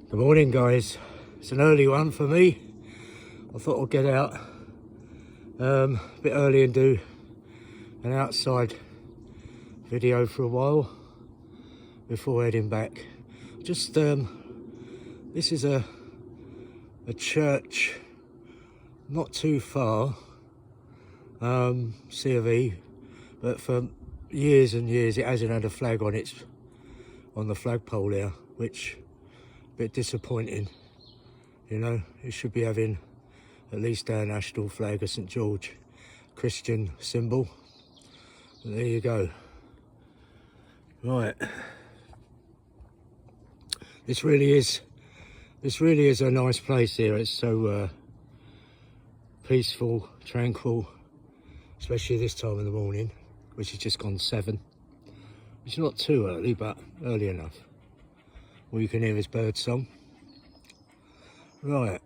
Good morning, guys. It's an early one for me. I thought I'd get out a bit early and do an outside video for a while before heading back. Just this is a church not too far, C of E, but for years and years it hasn't had a flag on the flagpole there, which bit disappointing. You know, it should be having at least our national flag of St George, Christian symbol. But there you go. Right, this really is a nice place here. It's so peaceful, tranquil, especially this time of the morning, which has just gone 7. It's not too early, but early enough. All you can hear is bird song. Right.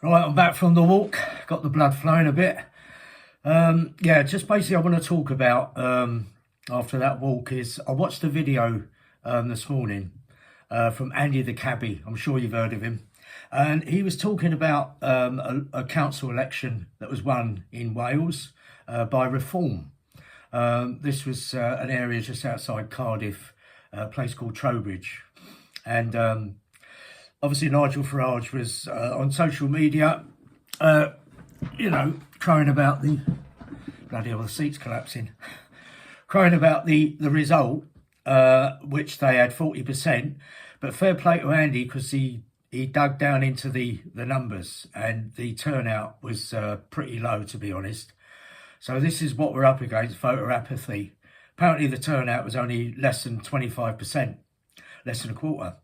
Right, I'm back from the walk. Got the blood flowing a bit. Yeah, just basically I want to talk about after that walk is I watched a video this morning from Andy the Cabbie. I'm sure you've heard of him. And he was talking about a council election that was won in Wales by Reform. This was an area just outside Cardiff, a place called Trowbridge. And obviously Nigel Farage was on social media, you know, crying about the, bloody hell, the seat's collapsing, crying about the result, which they had 40%, but fair play to Andy because he dug down into the numbers and the turnout was pretty low, to be honest. So this is what we're up against, voter apathy. Apparently the turnout was only less than 25%, less than a quarter.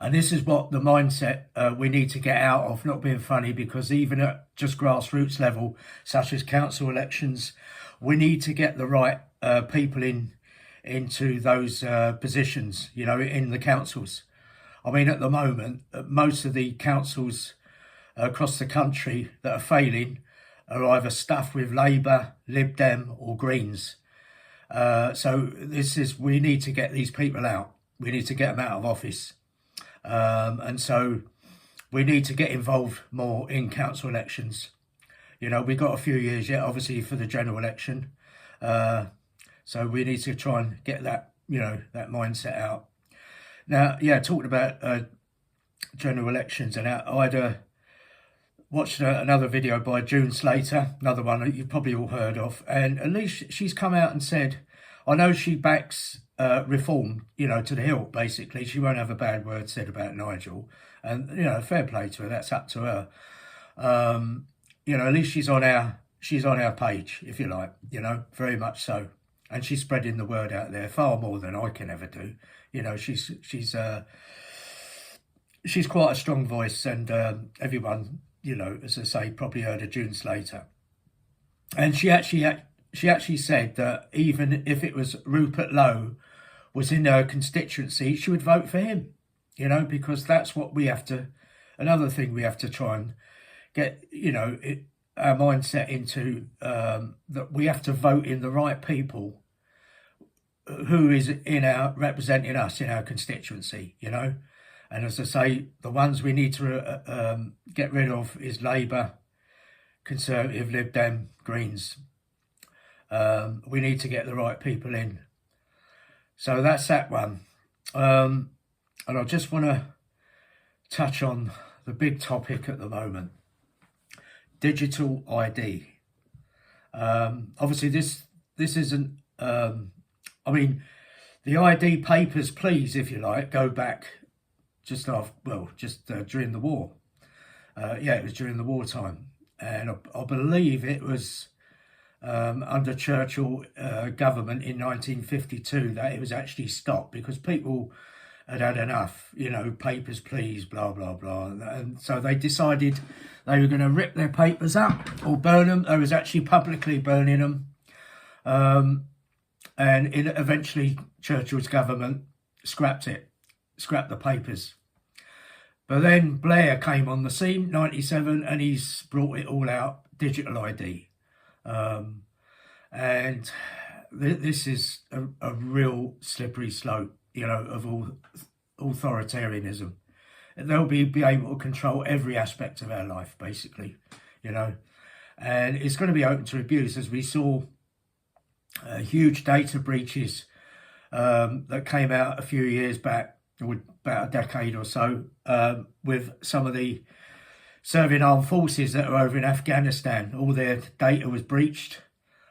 And this is what the mindset we need to get out of, not being funny, because even at just grassroots level, such as council elections, we need to get the right people into those positions, you know, in the councils. I mean, at the moment, most of the councils across the country that are failing are either stuffed with Labour, Lib Dem or Greens. So we need to get these people out. We need to get them out of office. And so we need to get involved more in council elections. You know, we've got a few years yet, obviously, for the general election. So we need to try and get that, you know, that mindset out. Now, yeah, talking about general elections, and I'd watched another video by June Slater, another one that you've probably all heard of. And at least she's come out and said, I know she backs Reform, you know, to the hilt, basically. She won't have a bad word said about Nigel. And, you know, fair play to her, that's up to her. You know, at least she's on our page, if you like, you know, very much so. And she's spreading the word out there far more than I can ever do. You know, she's quite a strong voice, and everyone, you know, as I say, probably heard of June Slater. And she actually said that even if it was Rupert Lowe was in her constituency, she would vote for him, you know, because that's what we have to, another thing we have to try and get, you know, our mindset into, that we have to vote in the right people who is representing us in our constituency, you know. And as I say, the ones we need to get rid of is Labour, Conservative, Lib Dem, Greens. We need to get the right people in. So that's that one. And I just want to touch on the big topic at the moment. digital ID. Obviously, this isn't. I mean, the ID papers, please, if you like, go back just after, well, just during the war. Yeah, it was during the wartime, and I believe it was under Churchill government in 1952 that it was actually stopped because people had had enough, you know, papers please, blah, blah, blah. And so they decided they were going to rip their papers up or burn them. They was actually publicly burning them. And eventually Churchill's government scrapped the papers. But then Blair came on the scene, 97, and he's brought it all out, digital ID. And this is a real slippery slope, you know, of all authoritarianism. They'll be able to control every aspect of our life, basically, you know. And it's going to be open to abuse, as we saw huge data breaches that came out a few years back, or about a decade or so, with some of the serving armed forces that are over in Afghanistan. All their data was breached.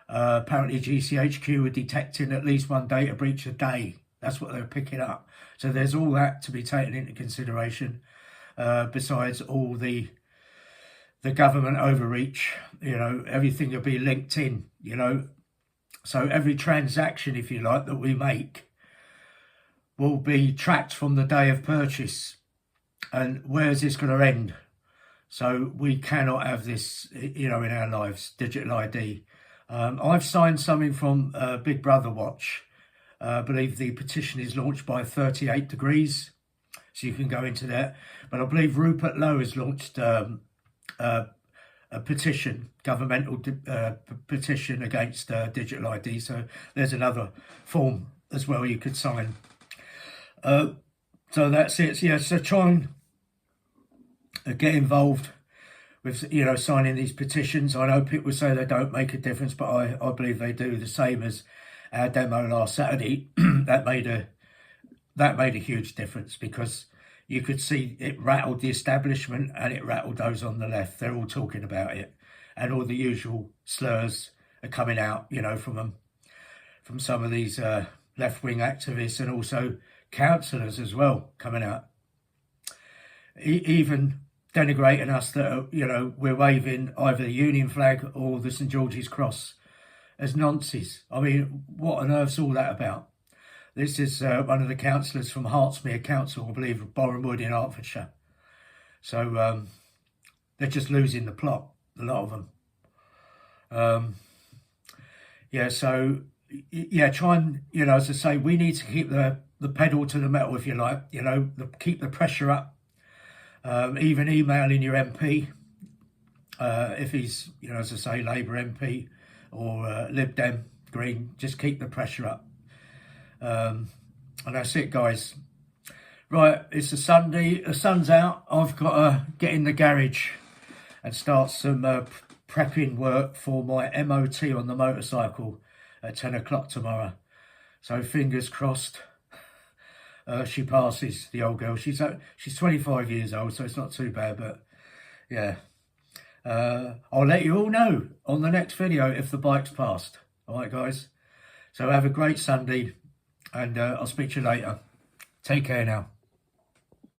Apparently GCHQ were detecting at least one data breach a day. That's what they're picking up. So there's all that to be taken into consideration, besides all the government overreach. You know, everything will be linked in, you know. So every transaction, if you like, that we make will be tracked from the day of purchase. And where's this going to end? So we cannot have this, you know, in our lives, digital ID. I've signed something from Big Brother Watch. I believe the petition is launched by 38 Degrees, so you can go into that. But I believe Rupert Lowe has launched a petition, governmental petition against digital ID. So there's another form as well you could sign. So that's it. Yeah, so try and get involved with, you know, signing these petitions. I know people say they don't make a difference, but I believe they do. The same as our demo last Saturday. that made a huge difference, because you could see it rattled the establishment and it rattled those on the left. They're all talking about it, and all the usual slurs are coming out, you know, from them, from some of these left-wing activists, and also councillors as well coming out, even denigrating us that, you know, we're waving either the Union flag or the St George's Cross as nonsense. I mean, what on earth's all that about? This is one of the councillors from Hartsmere Council, I believe, of Borehamwood in Hertfordshire. So they're just losing the plot, a lot of them. Yeah, so, yeah, try and, you know, as I say, we need to keep the pedal to the metal, if you like, you know, keep the pressure up. Even emailing your MP, if he's, you know, as I say, Labour MP or Lib Dem, Green, just keep the pressure up. And that's it, guys. Right, it's a Sunday, the sun's out. I've got to get in the garage and start some prepping work for my MOT on the motorcycle at 10 o'clock tomorrow. So fingers crossed. She passes, the old girl. She's 25 years old, so it's not too bad. But yeah, I'll let you all know on the next video if the bike's passed. All right, guys. So have a great Sunday, and I'll speak to you later. Take care now.